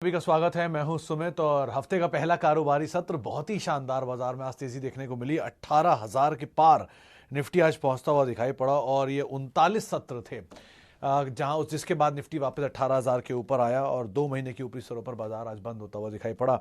सभी का स्वागत है। मैं हूं सुमित और हफ्ते का पहला कारोबारी सत्र बहुत ही शानदार बाजार में आज तेजी देखने को मिली। 18,000 के पार निफ्टी आज पहुंचता हुआ दिखाई पड़ा और ये 39 सत्र थे जहां जिसके बाद निफ्टी वापस 18,000 के ऊपर आया और 2 महीने की ऊपरी स्तरों पर बाजार आज बंद होता हुआ दिखाई पड़ा।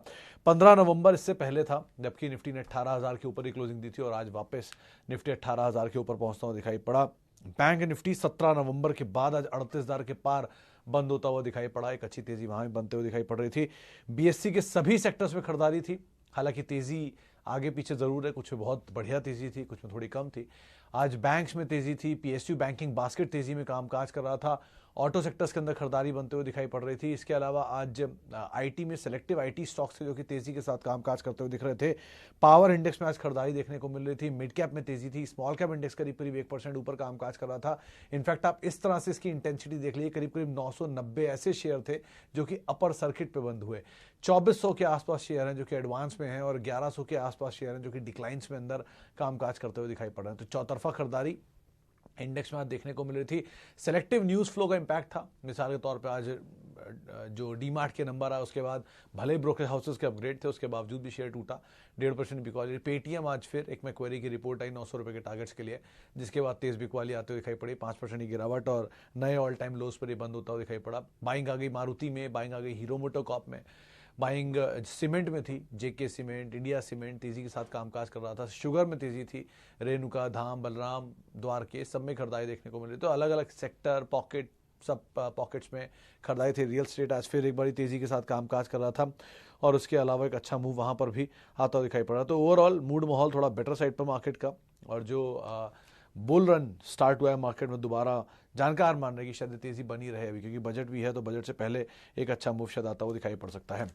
15 नवंबर इससे पहले था जबकि निफ्टी ने 18,000 के ऊपर ही क्लोजिंग दी थी और आज वापस निफ्टी 18,000 के ऊपर पहुंचता हुआ दिखाई पड़ा। बैंक निफ्टी 17 नवंबर के बाद आज 38,000 के पार बंद होता हुआ दिखाई पड़ा। एक अच्छी तेजी वहां भी बनते हुए दिखाई पड़ रही थी। बीएससी के सभी सेक्टर्स में खरीदारी थी। हालांकि तेजी आगे पीछे जरूर है, कुछ में बहुत बढ़िया तेजी थी, कुछ में थोड़ी कम थी। आज बैंक्स में तेजी थी। पीएसयू बैंकिंग बास्केट तेजी में कामकाज कर रहा था। ऑटो सेक्टर्स के अंदर खरीदारी बनते हुए दिखाई पड़ रही थी। इसके अलावा आज आईटी में सेलेक्टिव आईटी स्टॉक्स थे जो कि तेजी के साथ कामकाज करते हुए दिख रहे थे। पावर इंडेक्स में आज खरीदारी देखने को मिल रही थी। मिड कैप में तेजी थी। स्मॉल कैप इंडेक्स करीब करीब 1% ऊपर कामकाज कर रहा था। इनफैक्ट आप इस तरह से इसकी इंटेंसिटी देख लीजिए, करीब करीब 990 ऐसे शेयर थे जो कि अपर सर्किट पे बंद हुए। 2400 के आसपास शेयर हैं जो कि एडवांस में हैं और 1100 के आसपास शेयर हैं जो कि डिक्लाइंस में अंदर कामकाज करते हुए दिखाई पड़ रहे हैं। तो चौतरफा खरीदारी इंडेक्स में आज देखने को मिल रही थी। सेलेक्टिव न्यूज़ फ्लो का इंपैक्ट था। मिसाल के तौर पे आज जो डीमार्ट के नंबर आया उसके बाद भले ब्रोकरेज हाउसेस के अपग्रेड थे, उसके बावजूद भी शेयर टूटा 1.5% बिकवाली। पेटीएम आज फिर एक मैक्वेरी की रिपोर्ट आई 900 रुपये के टारगेट्स के लिए, जिसके बाद तेज बिकवाली आते हुए दिखाई पड़ी। 5% की गिरावट और नए ऑल टाइम लोज पर ही बंद होता हुआ दिखाई पड़ा। बाइंग आ गई मारुति में, बाइंग आ गई हीरो मोटोकॉर्प में, बाइंग सीमेंट में थी। जेके सीमेंट, इंडिया सीमेंट तेजी के साथ कामकाज कर रहा था। शुगर में तेजी थी। रेणुका, धाम, बलराम, द्वारके सब में खरीदारी देखने को मिली। तो अलग अलग सेक्टर पॉकेट सब पॉकेट्स में खरीदारी थी। रियल स्टेट आज फिर एक बड़ी तेजी के साथ कामकाज कर रहा था और उसके अलावा एक अच्छा मूव वहां पर भी आता दिखाई पड़ रहा। तो ओवरऑल मूड माहौल थोड़ा बेटर साइड पर मार्केट का और जो बुल रन स्टार्ट हुआ है मार्केट में दोबारा जानकार मान रहे हैं कि शायद तेजी बनी रहे अभी, क्योंकि बजट भी है तो बजट से पहले एक अच्छा मूव शायद आता हुआ दिखाई पड़ सकता है।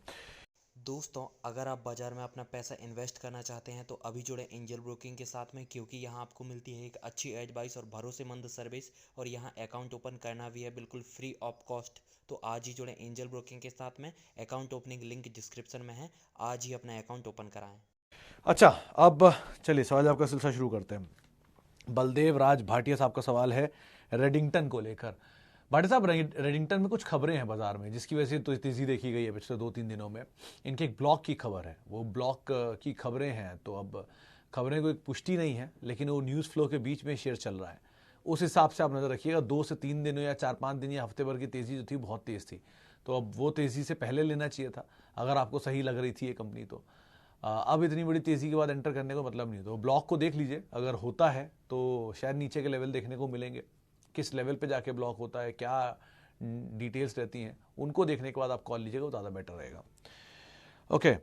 दोस्तों, अगर आप बाजार में अपना पैसा इन्वेस्ट करना चाहते हैं तो अभी जुड़े एंजल ब्रोकिंग के साथ में, क्योंकि यहां आपको मिलती है एक अच्छी एडवाइस और भरोसेमंद सर्विस और यहां अकाउंट ओपन करना भी है बिल्कुल फ्री ऑफ कॉस्ट। तो आज ही जुड़े एंजल ब्रोकिंग के साथ में। अकाउंट ओपनिंग लिंक डिस्क्रिप्शन में है। आज ही अपना अकाउंट ओपन कराएं। अच्छा, अब चलिए सवाल आपका सिलसिला शुरू करते हैं। बलदेव राज भाटिया साहब का सवाल है रेडिंगटन को लेकर। भाटिया साहब, रेडिंगटन में कुछ खबरें हैं बाजार में जिसकी वजह से तो तेजी देखी गई है पिछले 2-3 दिनों में। इनके एक ब्लॉक की खबर है, वो ब्लॉक की खबरें हैं, तो अब खबरें कोई पुष्टि नहीं है लेकिन वो न्यूज़ फ्लो के बीच में शेयर चल रहा है। उस हिसाब से आप नज़र रखिएगा। 2 से 3 दिनों या 4-5 दिन या हफ्ते भर की तेज़ी जो थी बहुत तेज़ थी, तो अब वो तेज़ी से पहले लेना चाहिए था अगर आपको सही लग रही थी ये कंपनी। तो अब इतनी बड़ी तेज़ी के बाद एंटर करने का मतलब नहीं। तो ब्लॉक को देख लीजिए, अगर होता है तो शायद नीचे के लेवल देखने को मिलेंगे। किस लेवल पे जाके ब्लॉक होता है, क्या डिटेल्स रहती हैं, उनको देखने के बाद आप कॉल लीजिएगा, वो ज़्यादा बेटर रहेगा। ओके,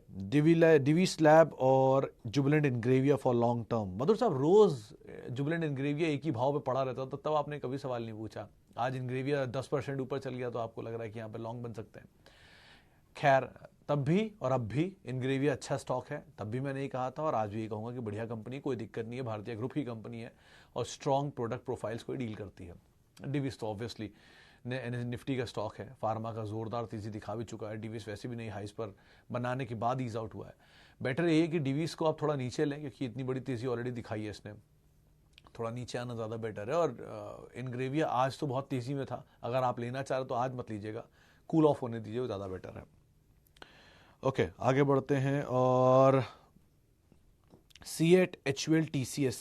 डिवी स्लैब और जुबिलेंट इनग्रेविया फॉर लॉन्ग टर्म। मधुर साहब, रोज जुबिलेंट इनग्रेविया एक ही भाव पे पड़ा रहता था, तब आपने कभी सवाल नहीं पूछा। आज इनग्रेविया 10% ऊपर चल गया तो आपको लग रहा है कि यहाँ पे लॉन्ग बन सकते हैं। खैर, तब भी और अब भी इनग्रेविया अच्छा स्टॉक है। तब भी मैंने ये कहा था और आज भी ये कहूँगा कि बढ़िया कंपनी, कोई दिक्कत नहीं है, भारतीय ग्रुप की कंपनी है और स्ट्रॉन्ग प्रोडक्ट प्रोफाइल्स को डील करती है। डिविस तो ऑब्वियसली निफ्टी का स्टॉक है। फार्मा का जोरदार तेजी दिखा भी चुका है। डिविस वैसे भी नई हाइस पर बनाने के बाद ईज आउट हुआ है। बेटर ये है कि डिविस को आप थोड़ा नीचे लें, क्योंकि इतनी बड़ी तेजी ऑलरेडी दिखाई है इसने। थोड़ा नीचे आना ज़्यादा बेटर है। और इनग्रेविया आज तो बहुत तेज़ी में था, अगर आप लेना चाह रहे तो आज मत लीजिएगा, कूल ऑफ होने दीजिए, वो ज़्यादा बेटर है। ओके, आगे बढ़ते हैं। और C8 HUL TCS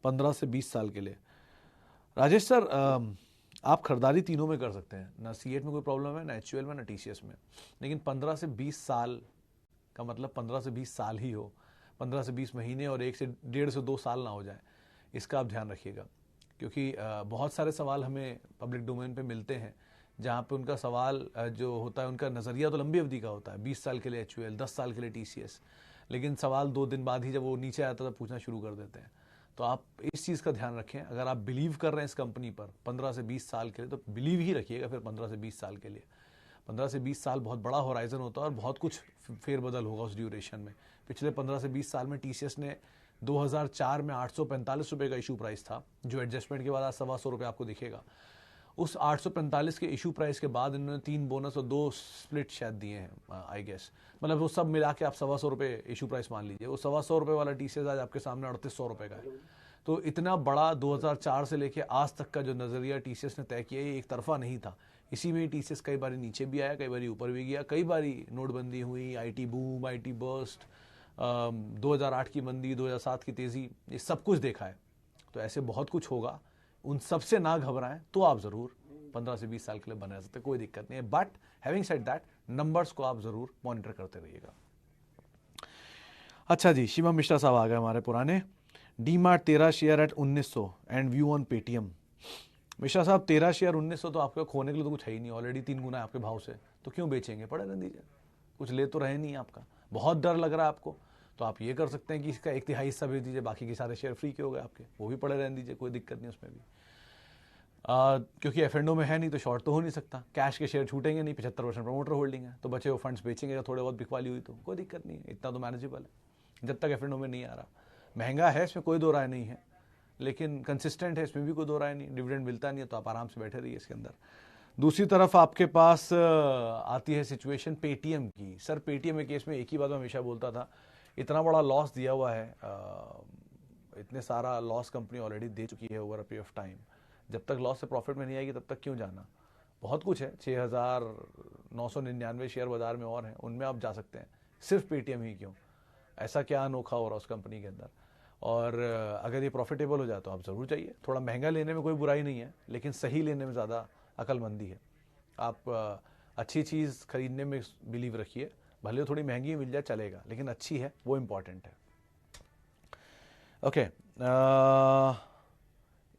15 से 20 साल के लिए। राजेश सर, आप खरीदारी तीनों में कर सकते हैं, ना C8 में कोई प्रॉब्लम है, ना HUL में, ना TCS में। लेकिन 15 से 20 साल का मतलब 15 से 20 साल ही हो, 15 से 20 महीने और 1 से 2 साल ना हो जाए, इसका आप ध्यान रखिएगा। क्योंकि बहुत सारे सवाल हमें पब्लिक डोमेन पे मिलते हैं जहाँ पे उनका सवाल जो होता है, उनका नज़रिया तो लंबी अवधि का होता है, 20 साल के लिए HUL, 10 साल के लिए TCS, लेकिन सवाल 2 दिन बाद ही जब वो नीचे आता है तब पूछना शुरू कर देते हैं। तो आप इस चीज़ का ध्यान रखें। अगर आप बिलीव कर रहे हैं इस कंपनी पर 15 से 20 साल के लिए, तो बिलीव ही रखिएगा फिर 15 से 20 साल के लिए। 15 से 20 साल बहुत बड़ा होराइजन होता है और बहुत कुछ फेरबदल होगा उस ड्यूरेशन में। पिछले 15 से 20 साल में TCS ने 2004 में 845 रुपये का इशू प्राइस था, जो एडजस्टमेंट के बाद आज 125 रुपये आपको दिखेगा। उस 845 के इशू प्राइस के बाद इन्होंने 3 बोनस और 2 स्प्लिट शायद दिए हैं, आई गेस। मतलब वो सब मिला के आप 125 रुपये इशू प्राइस मान लीजिए। वो 125 रुपये वाला TCS आज आपके सामने 3800 रुपये का है। तो इतना बड़ा 2004 से लेके आज तक का जो नज़रिया TCS ने तय किया, ये एक तरफा नहीं था। इसी में टीसीएस कई बार नीचे भी आया, कई बार ऊपर भी गया, कई बार नोटबंदी हुई, आईटी बूम, आईटी बर्स्ट, 2008 की मंदी, 2007 की तेज़ी, ये सब कुछ देखा है। तो ऐसे बहुत कुछ होगा, उन सब से ना घबराएं, तो आप ज़रूर 15 से 20 साल के लिए बने रह सकते, कोई दिक्कत नहीं है। But having said that, numbers को आप ज़रूर मॉनिटर करते रहिएगा। अच्छा जी, शिवम मिश्रा साहब आ गए हमारे पुराने। DMart 13 share eight 1900 and view on Paytm. Mishra साहब 13 शेयर 1900 तो आपके खोने के लिए तो कुछ है ही नहीं, ऑलरेडी 3 गुना है आपके भाव से, तो क्यों बेचेंगे, पड़े रहने दीजिए, कुछ ले तो रहे नहीं आपका। बहुत डर लग रहा है आपको, तो आप ये कर सकते हैं कि इसका 1/3 हिस्सा बेच दीजिए, बाकी के सारे शेयर फ्री के हो गए आपके, वो भी पड़े रहने दीजिए, कोई दिक्कत नहीं उसमें भी। क्योंकि एफ&ओ में है नहीं तो शॉर्ट तो हो नहीं सकता, कैश के शेयर छूटेंगे नहीं, 75% प्रमोटर होल्डिंग है, तो बचे वो फंड्स बेचेंगे, थोड़े बहुत बिकवाली हुई तो कोई दिक्कत नहीं है, इतना तो मैनेजेबल है जब तक एफ&ओ में नहीं आ रहा। महंगा है, इसमें कोई दो राय नहीं है, लेकिन कंसिस्टेंट है, इसमें भी कोई दो राय नहीं, डिविडेंड मिलता नहीं है, तो आप आराम से बैठे रहिए इसके अंदर। दूसरी तरफ आपके पास आती है सिचुएशन पेटीएम की। सर पेटीएम के केस में एक ही बात मैं हमेशा बोलता था, इतना बड़ा लॉस दिया हुआ है, इतने सारा लॉस कंपनी ऑलरेडी दे चुकी है over a period of time, जब तक लॉस से प्रॉफिट में नहीं आएगी तब तक क्यों जाना। बहुत कुछ है, 6,999 शेयर बाजार में और हैं, उनमें आप जा सकते हैं, सिर्फ पेटीएम ही क्यों, ऐसा क्या अनोखा हो रहा है उस कंपनी के अंदर। और अगर ये प्रॉफिटेबल हो जाए तो आप ज़रूर जाइए, थोड़ा महंगा लेने में कोई बुराई नहीं है, लेकिन सही लेने में ज़्यादा अक्लमंदी है। आप अच्छी चीज़ खरीदने में बिलीव रखिए, भले थोड़ी महंगी मिल जाए चलेगा, लेकिन अच्छी है वो इम्पॉर्टेंट है। ओके,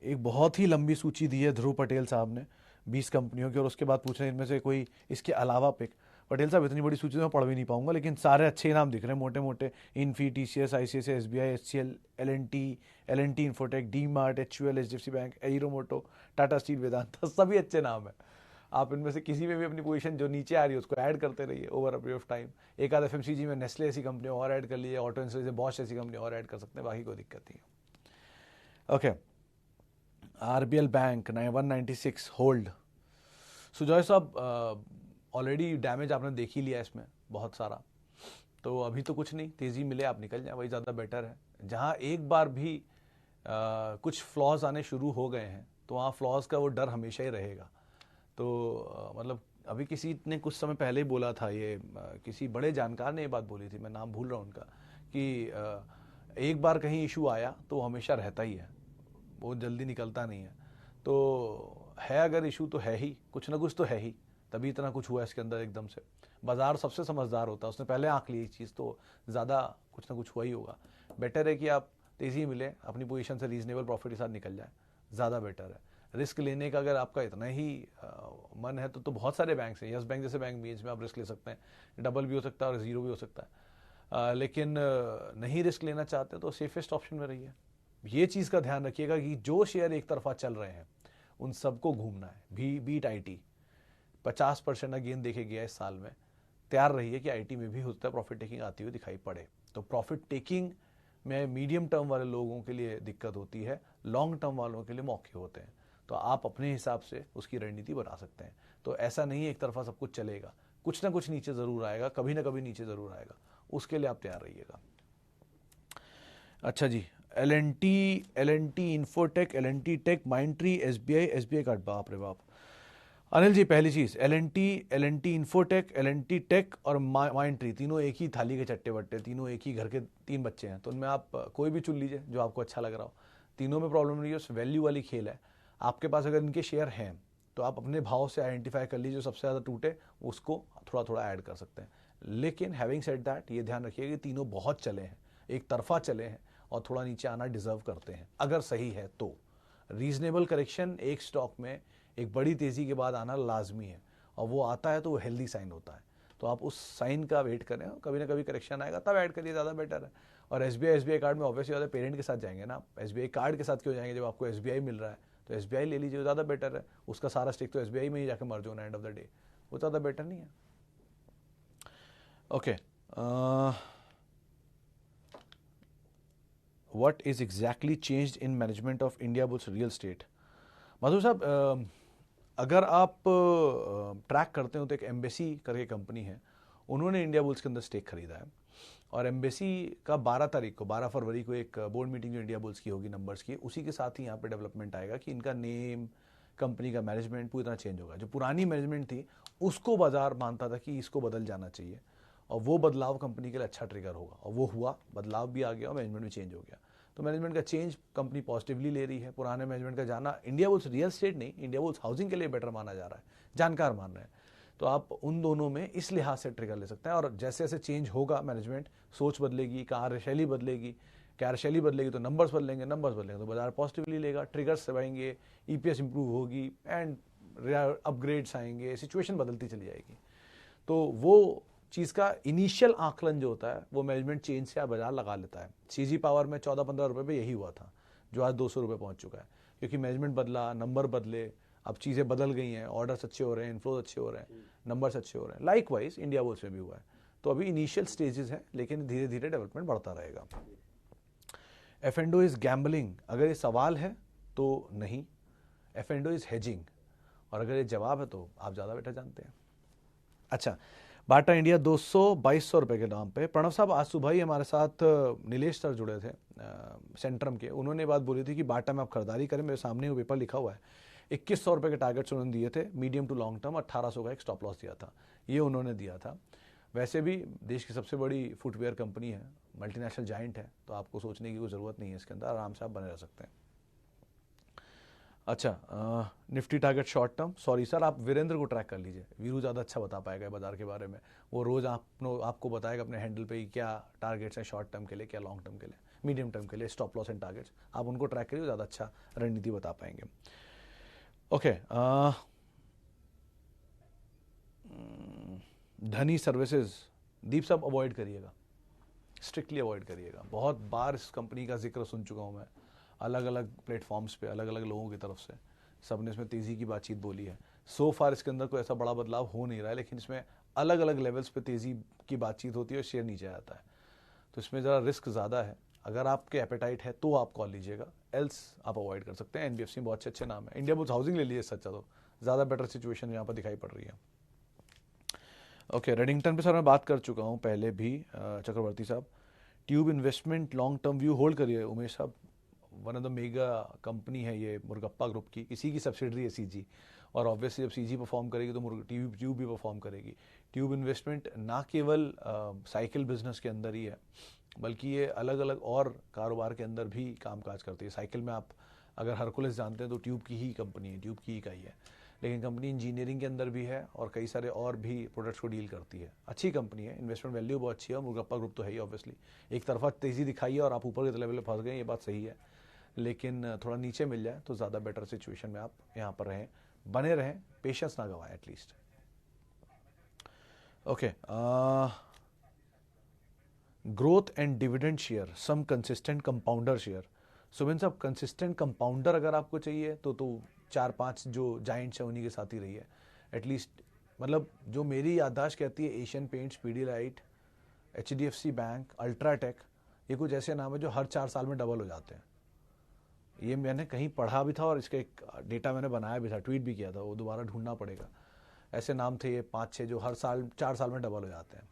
एक बहुत ही लंबी सूची दी है ध्रुव पटेल साहब ने 20 कंपनियों की, और उसके बाद पूछ रहे हैं इनमें से कोई इसके अलावा पिक। पटेल साहब इतनी बड़ी सूची तो मैं पढ़ भी नहीं पाऊंगा, लेकिन सारे अच्छे नाम दिख रहे हैं मोटे मोटे, Infy, TCS, ICICI, SBI, HCL, LNT Infotech, D Mart, HUL, HDFC bank, aero moto, Tata steel, Vedanta, सभी अच्छे नाम है। आप इनमें से किसी में भी अपनी पोजीशन जो नीचे आ रही है उसको ऐड करते रहिए over a period of time. एक आध एफएमसीजी में नेस्ले ऐसी कंपनी और ऐड कर लीजिए, ऑटो इंडस्ट्री से बॉश ऐसी कंपनी और ऐड कर सकते हैं, बाकी कोई दिक्कत नहीं है। Okay, RBL bank 196 hold. Sujoy साहब ऑलरेडी डैमेज आपने देख ही लिया इसमें बहुत सारा, तो अभी तो कुछ नहीं, तेज़ी मिले आप निकल जाए, वही ज़्यादा बेटर है। जहाँ एक बार भी कुछ फ्लॉज आने शुरू हो गए हैं तो वहाँ फ्लॉज का वो डर हमेशा ही रहेगा। तो मतलब अभी किसी ने कुछ समय पहले ही बोला था, ये किसी बड़े जानकार ने ये बात बोली थी, मैं नाम भूल रहा हूँ उनका, कि एक बार कहीं इशू आया तो वो हमेशा रहता ही है, वो जल्दी निकलता नहीं है। तो है, अगर इशू तो है ही, कुछ ना कुछ तो है ही, तभी इतना कुछ हुआ इसके अंदर एकदम से। बाजार सबसे समझदार होता है, उसने पहले आंक ली चीज़, तो ज़्यादा कुछ ना कुछ हुआ ही होगा। बेटर है कि आप तेज़ी मिले, अपनी पोजीशन से रीजनेबल प्रॉफिट के साथ निकल जाए, ज़्यादा बेटर है। रिस्क लेने का अगर आपका इतना ही मन है तो बहुत सारे बैंक हैं, यस बैंक जैसे बैंक भी, इसमें आप रिस्क ले सकते हैं, डबल भी हो सकता है और ज़ीरो भी हो सकता है। लेकिन नहीं रिस्क लेना चाहते तो सेफेस्ट ऑप्शन में रहिए। ये चीज़ का ध्यान रखिएगा कि जो शेयर एक तरफा चल रहे हैं उन सबको घूमना है। बीट आईटी 50% का गेन देखे गया इस साल में, तैयार रहिए कि आईटी में भी हो सकता है प्रॉफिट टेकिंग आती हुई दिखाई पड़े। तो प्रॉफिट टेकिंग में मीडियम टर्म वाले लोगों के लिए दिक्कत होती है, लॉन्ग टर्म वालों के लिए मौके होते हैं, तो आप अपने हिसाब से उसकी रणनीति बना सकते हैं। तो ऐसा नहीं है एक तरफा सब कुछ चलेगा, कुछ ना कुछ नीचे ज़रूर आएगा, कभी ना कभी नीचे ज़रूर आएगा, उसके लिए आप तैयार रहिएगा। अच्छा जी, L and T Infotech, L and T tech, Mindtree, SBI card, बाप रे बाप। अनिल जी, पहली चीज़ एल&टी इन्फोटेक, एल&टी टेक और माइंडट्री, तीनों एक ही थाली के चट्टे बट्टे, तीनों एक ही घर के 3 बच्चे हैं, तो उनमें आप कोई भी चुन लीजिए जो आपको अच्छा लग रहा हो। तीनों में प्रॉब्लम नहीं है, उस वैल्यू वाली खेल है। आपके पास अगर इनके शेयर हैं तो आप अपने भाव से आइडेंटिफाई कर लीजिए, जो सबसे ज़्यादा टूटे उसको थोड़ा थोड़ा ऐड कर सकते हैं। लेकिन हैविंग सेड दैट, ये ध्यान रखिए कि तीनों बहुत चले हैं, एक तरफा चले हैं और थोड़ा नीचे आना डिजर्व करते हैं, अगर सही है तो। रीजनेबल करेक्शन एक स्टॉक में एक बड़ी तेज़ी के बाद आना लाजमी है, और वो आता है तो वो हेल्दी साइन होता है, तो आप उस साइन का वेट करें, कभी ना कभी करेक्शन आएगा तब ऐड करिए, ज़्यादा बेटर है। और एसबीआई कार्ड में ऑब्वियसली ज़्यादा पेरेंट के साथ जाएंगे ना, एसबीआई कार्ड के साथ क्यों जाएंगे, जब आपको एसबीआई मिल रहा है तो एसबीआई ले लीजिए, ज़्यादा बेटर है। उसका सारा स्टेक तो एसबीआई में ही जाकर मर्ज होना एंड ऑफ द डे, वो ज़्यादा बेटर नहीं है। Okay, what is exactly changed in management of Indiabulls real estate. Madhur साहब, अगर आप ट्रैक करते हो तो एक एम्बेसी करके कंपनी है, उन्होंने इंडिया बुल्स के अंदर स्टेक खरीदा है, और एम्बेसी का 12 फरवरी को एक बोर्ड मीटिंग जो इंडिया बुल्स की होगी नंबर्स की, उसी के साथ ही यहाँ पे डेवलपमेंट आएगा कि इनका नेम कंपनी का मैनेजमेंट पूरी तरह चेंज होगा। जो पुरानी मैनेजमेंट थी उसको बाजार मानता था कि इसको बदल जाना चाहिए, और वो बदलाव कंपनी के लिए अच्छा ट्रिगर होगा, और वो हुआ, बदलाव भी आ गया और मैनेजमेंट भी चेंज हो गया। तो मैनेजमेंट का चेंज कंपनी पॉजिटिवली ले रही है। पुराने मैनेजमेंट का जाना, इंडिया बुल्स रियल एस्टेट नहीं, इंडिया बुल्स हाउसिंग के लिए बेटर माना जा रहा है, जानकार मान रहे हैं। तो आप उन दोनों में इस लिहाज से ट्रिगर ले सकते हैं, और जैसे जैसे चेंज होगा मैनेजमेंट, सोच बदलेगी, कार्यशैली बदलेगी, कार्यशैली बदलेगी तो नंबर्स बदलेंगे, नंबर्स बदलेंगे तो बाजार पॉजिटिवली लेगा, ट्रिगर्स दबाएंगे, ईपीएस इंप्रूव होगी एंड अपग्रेड्स आएंगे, सिचुएशन बदलती चली जाएगी। तो वो चीज़ का इनिशियल आकलन जो होता है वो मैनेजमेंट चेंज से बाजार लगा लेता है। सीजी पावर में 14-15 रुपये पे यही हुआ था, जो आज 200 रुपये पहुंच चुका है, क्योंकि मैनेजमेंट बदला, नंबर बदले, अब चीज़ें बदल गई हैं, ऑर्डर्स अच्छे हो रहे हैं, इन्फ्लोज अच्छे हो रहे हैं, नंबर्स अच्छे हो रहे हैं। लाइकवाइज इंडिया बुल्स में भी हुआ है। तो अभी इनिशियल स्टेजेस हैं, लेकिन धीरे धीरे डेवलपमेंट बढ़ता रहेगा। एफ&ओ इज गैम्बलिंग, अगर ये सवाल है तो नहीं, एफ&ओ इज हेजिंग, और अगर ये जवाब है तो आप ज़्यादा बेटर जानते हैं। अच्छा, बाटा इंडिया 200-2200 रुपये के दाम पे। प्रणव साहब, आज सुबह ही हमारे साथ नीलेश सर जुड़े थे सेंट्रम के, उन्होंने बात बोली थी कि बाटा में आप खरीदारी करें। मेरे सामने वो पेपर लिखा हुआ है, 2100 रुपये के टारगेट्स उन्होंने दिए थे, मीडियम टू लॉन्ग टर्म, 1800 का एक स्टॉप लॉस दिया था, ये उन्होंने दिया था। वैसे भी देश की सबसे बड़ी फुटवेयर कंपनी है, मल्टीनेशनल जाइंट है, तो आपको सोचने की कोई ज़रूरत नहीं है इसके अंदर, आराम से आप बने रह सकते हैं। अच्छा, Nifty target short term, sorry sir, आप वीरेंद्र को ट्रैक कर लीजिए, वीरू ज़्यादा अच्छा बता पाएगा बाजार के बारे में, वो रोज़ आपको बताएगा अपने हैंडल पे क्या टारगेट्स हैं शॉर्ट टर्म के लिए, क्या लॉन्ग टर्म के लिए, मीडियम टर्म के लिए, स्टॉप लॉस एंड टारगेट्स, आप उनको ट्रैक करिए, ज़्यादा अच्छा रणनीति बता पाएंगे। ओके, धनी सर्विसेज, दीप साहब अवॉइड करिएगा, स्ट्रिक्टली अवॉइड करिएगा। बहुत बार इस कंपनी का जिक्र सुन चुका हूँ मैं, अलग अलग प्लेटफॉर्म्स पे, अलग अलग लोगों की तरफ से, सब ने इसमें तेज़ी की बातचीत बोली है। सो फार इसके अंदर कोई ऐसा बड़ा बदलाव हो नहीं रहा है, लेकिन इसमें अलग अलग लेवल्स पे तेज़ी की बातचीत होती है और शेयर नीचे आता है, तो इसमें ज़रा रिस्क ज़्यादा है। अगर आपके एपेटाइट है तो आप कॉल लीजिएगा, एल्स आप अवॉइड कर सकते हैं। एनबीएफसी बहुत अच्छे नाम है, इंडिया बुल्स हाउसिंग ले लीजिए सच्चा, तो ज़्यादा बेटर सिचुएशन यहाँ पर दिखाई पड़ रही है। ओके, रेडिंगटन पे सर मैं बात कर चुका हूँ पहले भी, चक्रवर्ती साहब। Tube investment long term view hold करिए उमेश साहब, one of the mega company है ये मुरगप्पा ग्रुप की, इसी की सब्सिडरी है सीजी, और ऑब्वियसली जब सीजी परफॉर्म करेगी तो ट्यूब भी परफॉर्म करेगी। ट्यूब इन्वेस्टमेंट ना केवल साइकिल बिजनेस के अंदर ही है, बल्कि ये अलग अलग और कारोबार के अंदर भी कामकाज करती है। साइकिल में आप अगर हरकुलिस जानते हैं तो ट्यूब की ही कंपनी है, ट्यूब की ही इकाई है, लेकिन कंपनी इंजीनियरिंग के अंदर भी है और कई सारे और भी प्रोडक्ट्स को डील करती है। अच्छी कंपनी है, इन्वेस्टमेंट वैल्यू बहुत अच्छी है, और मुरगप्पा ग्रुप तो है ही ऑब्वियसली। एक तरफा तेज़ी दिखाई है और आप ऊपर के लेवल पर फंस गए, ये बात सही है, लेकिन थोड़ा नीचे मिल जाए तो ज़्यादा बेटर सिचुएशन में आप यहाँ पर रहें, बने रहें, पेशेंस ना गवाएं at least. Okay, growth and dividend share, some consistent compounder share. Sumin साहब, कंसिस्टेंट कंपाउंडर अगर आपको चाहिए तो 4-5 जो जाइंट्स हैं उन्हीं के साथ ही रही है एटलीस्ट। मतलब जो मेरी याददाश्त कहती है, Asian paints, Pidilite, HDFC bank, UltraTech, ये कुछ ऐसे नाम है जो हर 4 साल में डबल हो जाते हैं। ये मैंने कहीं पढ़ा भी था और इसका एक डेटा मैंने बनाया भी था, ट्वीट भी किया था, वो दोबारा ढूंढना पड़ेगा। ऐसे नाम थे ये 5-6 जो हर साल 4 साल में डबल हो जाते हैं।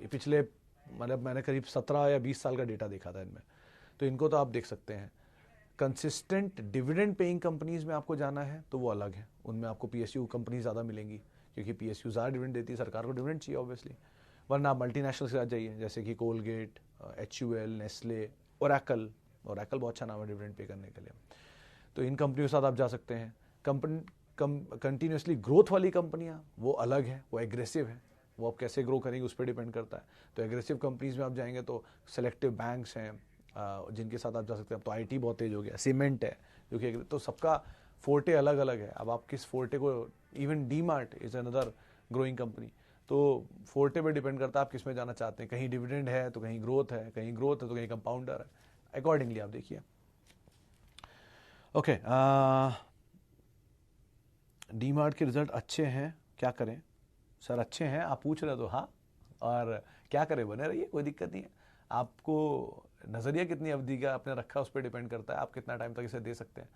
ये पिछले मतलब मैंने करीब 17 या 20 साल का डेटा देखा था इनमें, तो इनको तो आप देख सकते हैं। कंसिस्टेंट डिविडेंड पेइंग कंपनीज में आपको जाना है तो वो अलग है, उनमें आपको पीएसयू कंपनी ज़्यादा मिलेंगी, क्योंकि पीएसयू ज़्यादा डिविडेंड देती है, सरकार को डिविडेंड चाहिए ऑब्वियसली। वरना आप मल्टीनेशनल के साथ जाइए, जैसे कि कोलगेट, एचयूएल, नेस्ले, ओरेकल बहुत अच्छा नाम है डिविडेंड पे करने के लिए, तो इन कंपनियों के साथ आप जा सकते हैं। कंटिन्यूसली ग्रोथ वाली कंपनियाँ वो अलग है, वो एग्रेसिव है, वो आप कैसे ग्रो करेंगे उस पर डिपेंड करता है। तो एग्रेसिव कंपनीज में आप जाएंगे तो सेलेक्टिव बैंक्स हैं जिनके साथ आप जा सकते हैं। अब तो आईटी बहुत तेज हो गया, सीमेंट है जो कि, तो सबका फोर्टे अलग अलग है। अब आप किस फोर्टे को, even D mart is another growing company, तो फोर्टे पे डिपेंड करता है आप किस में जाना चाहते हैं। कहीं डिविडेंड है तो कहीं ग्रोथ है, कहीं ग्रोथ है तो कहीं कंपाउंडर है, अकॉर्डिंगली आप देखिए। ओके, डी मार्ट के रिजल्ट अच्छे हैं, क्या करें सर? अच्छे हैं, आप पूछ रहे हो तो हाँ, और क्या करें, बने रहिए, कोई दिक्कत नहीं है। आपको नज़रिया कितनी अवधि का आपने रखा उस पर डिपेंड करता है, आप कितना टाइम तक इसे दे सकते हैं।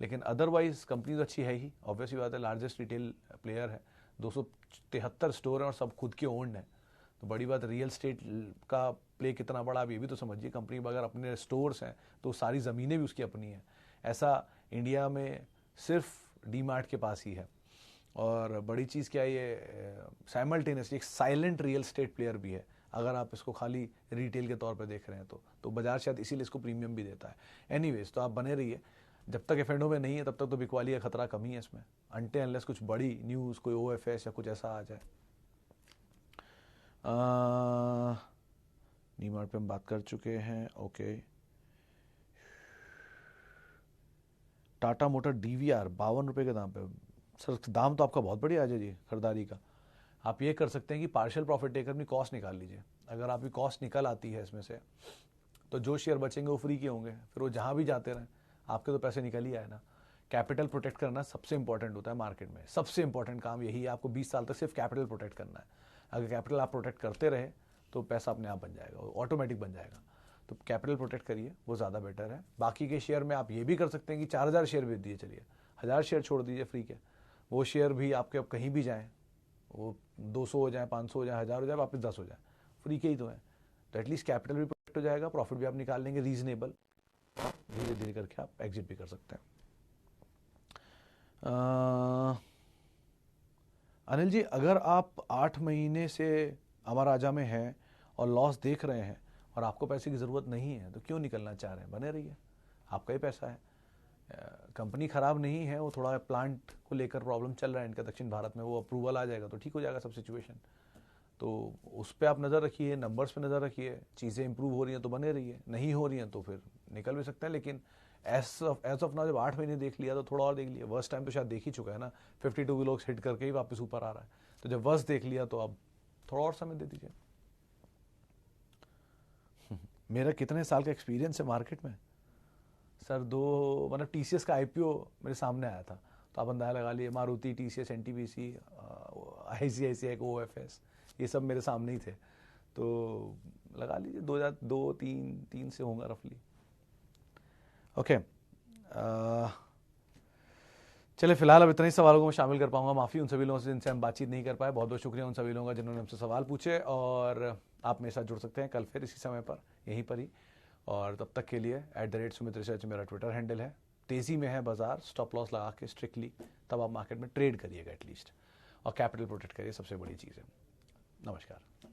लेकिन अदरवाइज कंपनी तो अच्छी है ही, ऑब्वियसली बात है, लार्जेस्ट रिटेल प्लेयर है, 273 स्टोर हैं और सब खुद के ओन्ड हैं, तो बड़ी बात रियल एस्टेट का प्ले कितना बड़ा, आप ये भी तो समझिए। कंपनी अगर अपने स्टोर्स हैं तो सारी ज़मीनें भी उसकी अपनी हैं। ऐसा इंडिया में सिर्फ डीमार्ट के पास ही है। और बड़ी चीज़ क्या है, ये साइमल्टेनियसली एक साइलेंट रियल स्टेट प्लेयर भी है। अगर आप इसको खाली रिटेल के तौर पे देख रहे हैं तो बाजार शायद इसीलिए इसको प्रीमियम भी देता है। एनीवेज, तो आप बने रहिए, जब तक एफएनओ में नहीं है तब तक तो बिकवाली का खतरा कम ही है इसमें, अनटे अनलेस कुछ बड़ी न्यूज़, कोई ओएफएस या कुछ ऐसा आ जाए। डीमार्ट पे हम बात कर चुके हैं, ओके। टाटा मोटर डीवीआर 52 रुपये के दाम पे। सर दाम तो आपका बहुत बढ़िया है जी खरीदारी का। आप ये कर सकते हैं कि पार्शियल प्रॉफिट लेकर अपनी कॉस्ट निकाल लीजिए। अगर आपकी कॉस्ट निकल आती है इसमें से तो जो शेयर बचेंगे वो फ्री के होंगे, फिर वो जहाँ भी जाते रहें, आपके तो पैसे निकल ही आए ना। कैपिटल प्रोटेक्ट करना सबसे इंपॉर्टेंट होता है मार्केट में, सबसे इंपॉर्टेंट काम यही है। आपको 20 साल तक सिर्फ कैपिटल प्रोटेक्ट करना है। अगर कैपिटल आप प्रोटेक्ट करते रहे तो पैसा अपने आप बन जाएगा, ऑटोमेटिक बन जाएगा। तो कैपिटल प्रोटेक्ट करिए, वो ज़्यादा बेटर है। बाकी के शेयर में आप ये भी कर सकते हैं कि 4000 शेयर बेच दिए, चलिए 1000 शेयर छोड़ दीजिए फ्री के, वो शेयर भी आपके अब कहीं भी जाएँ, वो 200 हो जाए, 500 हो जाए, 1000 हो जाए, वापस 10 हो जाए, फ्री के ही तो है। तो एटलीस्ट कैपिटल भी प्रोटेक्ट हो जाएगा, प्रॉफिट भी आप निकाल लेंगे रीजनेबल, धीरे धीरे करके आप एग्जिट भी कर सकते हैं। अनिल जी, अगर आप 8 महीने से अमर राजा में हैं और लॉस देख रहे हैं और आपको पैसे की ज़रूरत नहीं है तो क्यों निकलना चाह रहे हैं? बने रहिए, आपका ही पैसा है। कंपनी ख़राब नहीं है, वो थोड़ा प्लांट को लेकर प्रॉब्लम चल रहा है इनका दक्षिण भारत में, वो अप्रूवल आ जाएगा तो ठीक हो जाएगा सब सिचुएशन। तो उस पर आप नज़र रखिए, नंबर्स पे नज़र रखिए, चीज़ें इंप्रूव हो रही हैं तो बने रहिए, नहीं हो रही हैं तो फिर निकल भी सकते हैं। लेकिन एज ऑफ नाउ जब 8 महीने देख लिया तो थोड़ा और देख लिया। वर्स्ट टाइम तो शायद देख ही चुका है ना, 52 की लोग हिट करके ही वापस ऊपर आ रहा है। तो जब वर्स्ट देख लिया तो अब थोड़ा और समय दे दीजिए। मेरा कितने साल का एक्सपीरियंस है मार्केट में सर, मतलब टीसीएस का आईपीओ मेरे सामने आया था तो आप अंदाजा लगा लिए, Maruti, TCS, NTPC, ICICI, OFS, ये सब मेरे सामने ही थे। तो लगा लीजिए 2002-3 से होगा रफली। ओके, चलिए फिलहाल अब इतने ही सवालों को मैं शामिल कर पाऊंगा। माफ़ी उन सभी लोगों से जिनसे हम बातचीत नहीं कर पाए। बहुत बहुत शुक्रिया उन सभी लोगों का जिन्होंने हमसे सवाल पूछे। और आप मेरे साथ जुड़ सकते हैं कल फिर इसी समय पर, यहीं पर ही। और तब तक के लिए @सुमित रिसर्च मेरा ट्विटर हैंडल है। तेज़ी में है बाजार, स्टॉप लॉस लगा के स्ट्रिक्टली तब आप मार्केट में ट्रेड करिएगा एटलीस्ट, और कैपिटल प्रोटेक्ट करिए, सबसे बड़ी चीज़ है। नमस्कार।